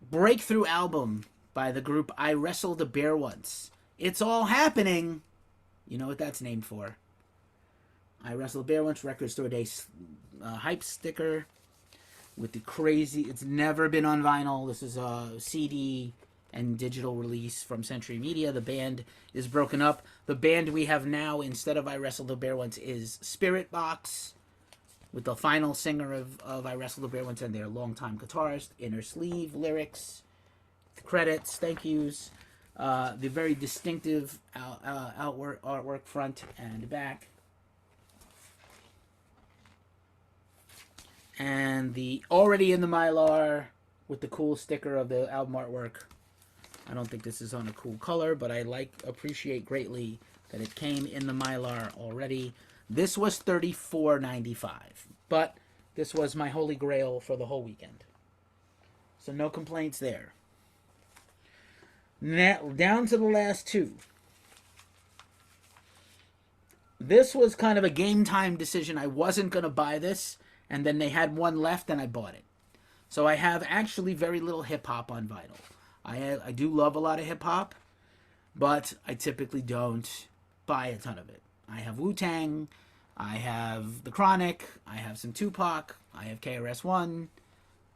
breakthrough album by the group I Wrestled a Bear Once. It's all happening. You know what that's named for. I Wrestled a Bear Once Record Store Day hype sticker with the crazy... It's never been on vinyl. This is a CD and digital release from Century Media. The band is broken up. The band we have now, instead of I Wrestled a Bear Once, is Spirit Box, with the final singer of I Wrestled a Bear Once and their longtime guitarist. Inner sleeve, lyrics, credits, thank yous, the very distinctive artwork front and back, and the already in the mylar with the cool sticker of the album artwork. I don't think this is on a cool color, but I appreciate greatly that it came in the mylar already. This was $34.95, but this was my holy grail for the whole weekend. So no complaints there. Now, down to the last two. This was kind of a game time decision. I wasn't going to buy this, and then they had one left, and I bought it. So I have actually very little hip-hop on vinyl. I do love a lot of hip-hop, but I typically don't buy a ton of it. I have Wu-Tang, I have The Chronic, I have some Tupac, I have KRS-One,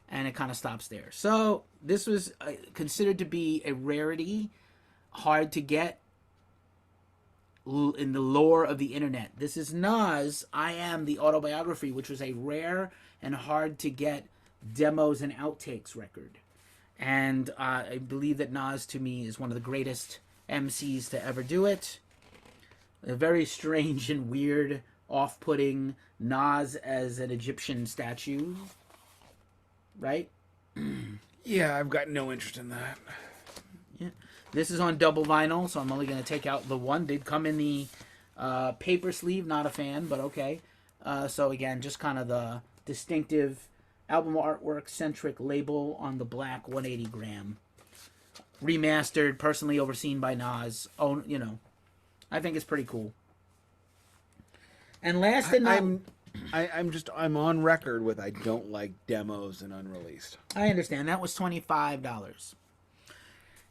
and it kind of stops there. So this was considered to be a rarity, hard to get in the lore of the internet. This is Nas, I Am the Autobiography, which was a rare and hard to get demos and outtakes record. And I believe that Nas, to me, is one of the greatest MCs to ever do it. A very strange and weird, off-putting Nas as an Egyptian statue. Right? Yeah, I've got no interest in that. Yeah. This is on double vinyl, so I'm only going to take out the one. Did come in the paper sleeve. Not a fan, but okay. So again, just kind of the distinctive album artwork centric label on the black 180 gram. Remastered, personally overseen by Nas. Oh, you know, I think it's pretty cool. And last and not... I'm on record with I don't like demos and unreleased. I understand. That was $25.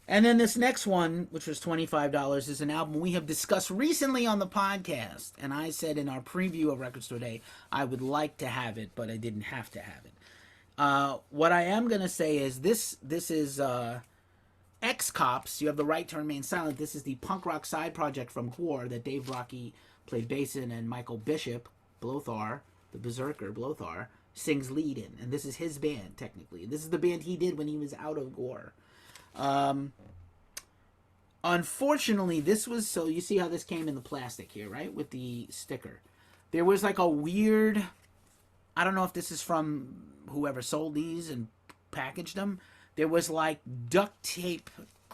And then this next one, which was $25, is an album we have discussed recently on the podcast. And I said in our preview of Record Store Day, I would like to have it, but I didn't have to have it. What I am going to say is this is X-Cops. You have the right to remain silent. This is the punk rock side project from GWAR that Dave Rocky played bass in, and Michael Bishop, Blothar, the Berserker Blothar, sings lead in. And this is his band, technically. This is the band he did when he was out of GWAR. Unfortunately, this was... So you see how this came in the plastic here, right? With the sticker. There was like a weird... I don't know if this is from whoever sold these and packaged them. There was like duct tape,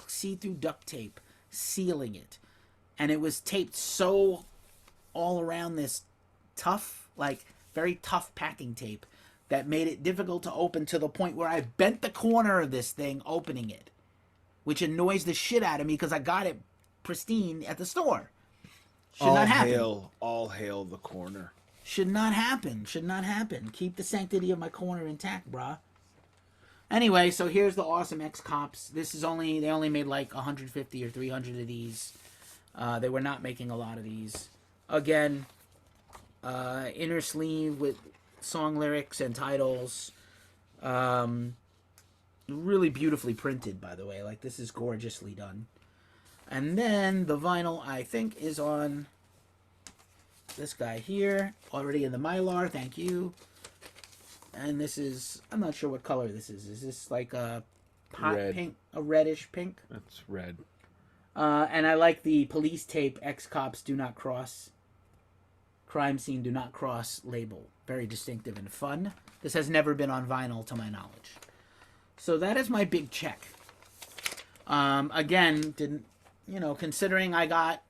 see-through duct tape, sealing it. And it was taped so all around this tough, like very tough packing tape that made it difficult to open, to the point where I bent the corner of this thing opening it which annoys the shit out of me because I got it pristine at the store. Should not happen. All hail the corner. Should not happen. Should not happen. Keep the sanctity of my corner intact, brah. Anyway, so here's the awesome X-Cops. They only made like 150 or 300 of these. They were not making a lot of these. Again, inner sleeve with song lyrics and titles. Really beautifully printed, by the way. Like, this is gorgeously done. And then the vinyl, I think, is on this guy here. Already in the mylar, thank you. And this is, I'm not sure what color this is. Is this like a hot pink? A reddish pink? That's red. And I like the police tape, X-Cops Do Not Cross. Crime Scene Do Not Cross label. Very distinctive and fun. This has never been on vinyl to my knowledge. So that is my big check. Again, considering I got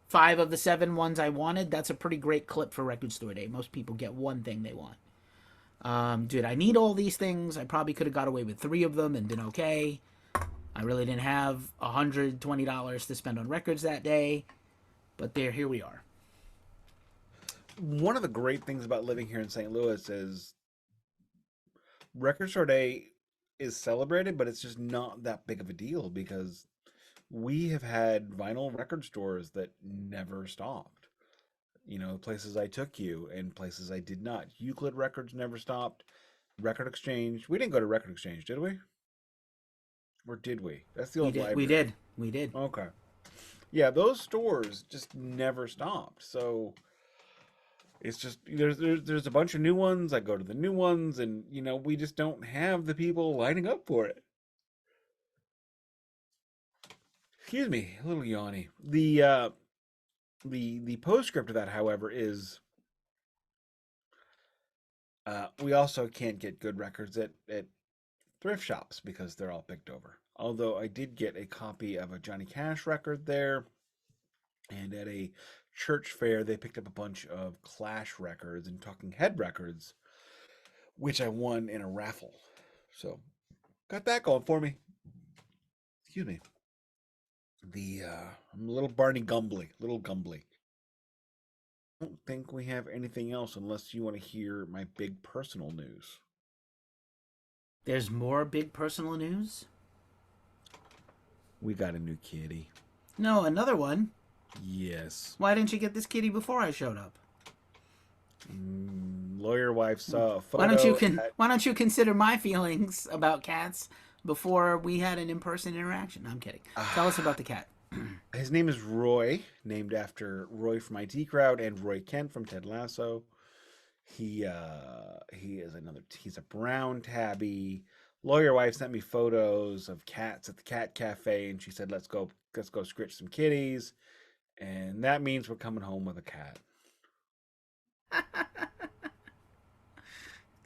5 of the 7 ones I wanted, that's a pretty great clip for Record Store Day. Most people get one thing they want. Did I need all these things? I probably could have got away with 3 of them and been okay. I really didn't have $120 to spend on records that day. But here we are. One of the great things about living here in St. Louis is Record Store Day is celebrated, but it's just not that big of a deal because we have had vinyl record stores that never stopped. Places I took you and places I did not. Euclid Records never stopped. Record Exchange. We didn't go to Record Exchange, did we? Or did we? That's the old library. We did. Okay. Yeah, those stores just never stopped. So it's just there's a bunch of new ones. I go to the new ones, and we just don't have the people lining up for it. Excuse me, a little yawny. The postscript of that, however, is we also can't get good records at thrift shops because they're all picked over. Although I did get a copy of a Johnny Cash record there, and at a church fair they picked up a bunch of Clash records and Talking Head records, which I won in a raffle. So got that going for me. Excuse me. I'm a little gumbly. I don't think we have anything else unless you want to hear my big personal news. There's more big personal news? We got a new kitty. No, another one? Yes. Why didn't you get this kitty before I showed up? Lawyer wife saw a photo. Why don't you consider my feelings about cats before we had an in-person interaction? I'm kidding. Tell us about the cat. His name is Roy, named after Roy from IT Crowd and Roy Kent from Ted Lasso. He's a brown tabby. Lawyer wife sent me photos of cats at the cat cafe, and she said, let's go scritch some kitties. And that means we're coming home with a cat.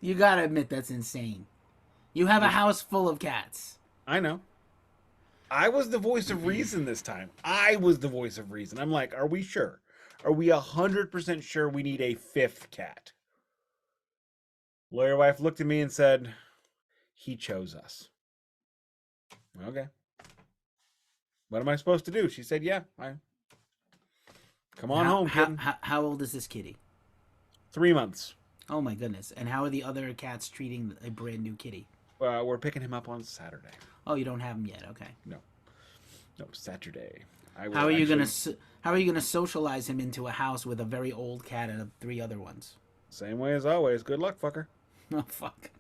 You gotta admit that's insane. You have a house full of cats. I know. I was the voice of reason this time. I'm like, are we sure? Are we 100% sure we need a 5th cat? Lawyer wife looked at me and said, he chose us. Okay. What am I supposed to do? She said, yeah. Come on home, kid. How old is this kitty? 3 months. Oh my goodness. And how are the other cats treating a brand new kitty? We're picking him up on Saturday. Oh, you don't have him yet. Okay. No, Saturday. How are you gonna socialize him into a house with a very old cat and 3 other ones? Same way as always. Good luck, fucker. Oh fuck.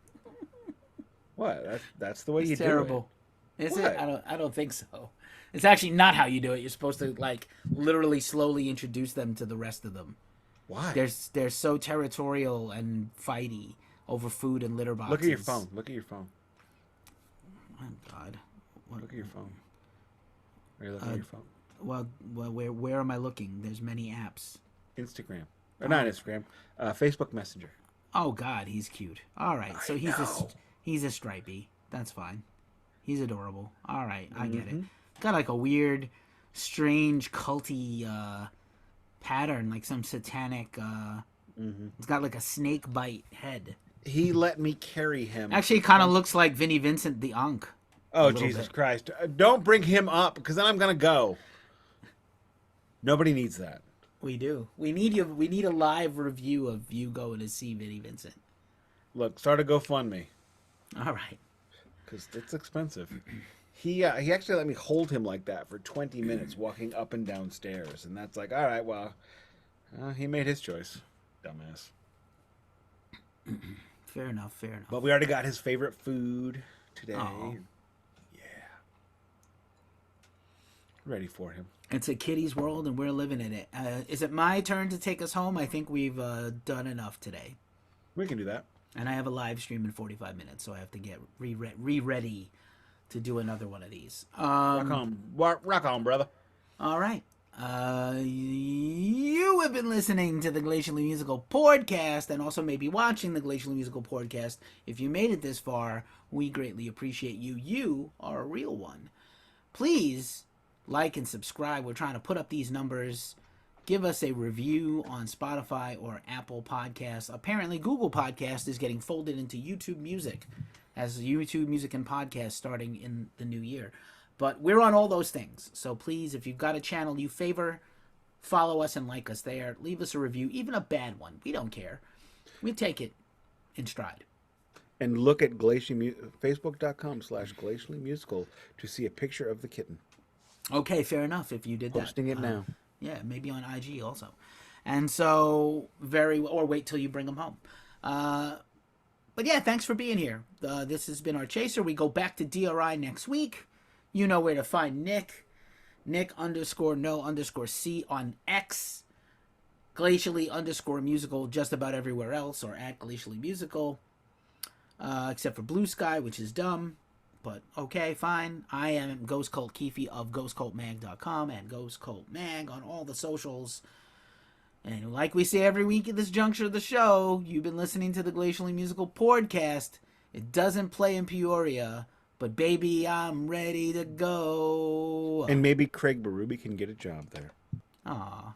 What? That's the way you terrible. do it. Is it? I don't think so. It's actually not how you do it. You're supposed to literally slowly introduce them to the rest of them. Why? They're so territorial and fighty over food and litter boxes. Look at your phone. Oh God. Look at your phone. Are you looking at your phone? Well, where am I looking? There's many apps. Instagram. Or not Instagram. Facebook Messenger. Oh God, he's cute. All right, so he's a stripey. That's fine. He's adorable. All right, I get it. Got like a weird, strange, culty pattern, like some satanic. It's got like a snake bite head. He let me carry him. Actually, kind of looks like Vinnie Vincent the Ankh. Oh, little Jesus bit. Christ. Don't bring him up, because then I'm going to go. Nobody needs that. We do. We need you. We need a live review of you going to see Vinnie Vincent. Look, start a GoFundMe, All right. because it's expensive. He actually let me hold him like that for 20 minutes walking up and down stairs. And that's like, all right, well, he made his choice. Dumbass. Fair enough. Fair enough. But we already got his favorite food today. Oh. Yeah. Ready for him. It's a kiddies world, and we're living in it. Is it my turn to take us home? I think we've done enough today. We can do that. And I have a live stream in 45 minutes, so I have to get re-ready to do another one of these. Rock on, brother. All right. You have been listening to the Glacially Musical Podcast, and also maybe watching the Glacially Musical Podcast. If you made it this far, we greatly appreciate you. You are a real one. Please like and subscribe. We're trying to put up these numbers. Give us a review on Spotify or Apple Podcasts. Apparently, Google Podcast is getting folded into YouTube Music as YouTube Music and Podcast starting in the new year. But we're on all those things. So please, if you've got a channel you favor, follow us and like us there. Leave us a review, even a bad one. We don't care. We take it in stride. And look at Facebook.com/Glacially Musical to see a picture of the kitten. Okay, fair enough if you did that. Posting it now. Yeah, maybe on IG also. And so, or wait till you bring them home. But yeah, thanks for being here. This has been our chaser. We go back to D.R.I next week. You know where to find Nick. Nick_no_C on X. Glacially_musical just about everywhere else, or at Glacially Musical. Except for Blue Sky, which is dumb. But okay, fine. I am Ghost Cult Keefy of GhostCultMag.com and Ghost Cult Mag on all the socials. And like we say every week at this juncture of the show, you've been listening to the Glacially Musical Podcast. It doesn't play in Peoria, but baby, I'm ready to go. And maybe Craig Berube can get a job there. Aw.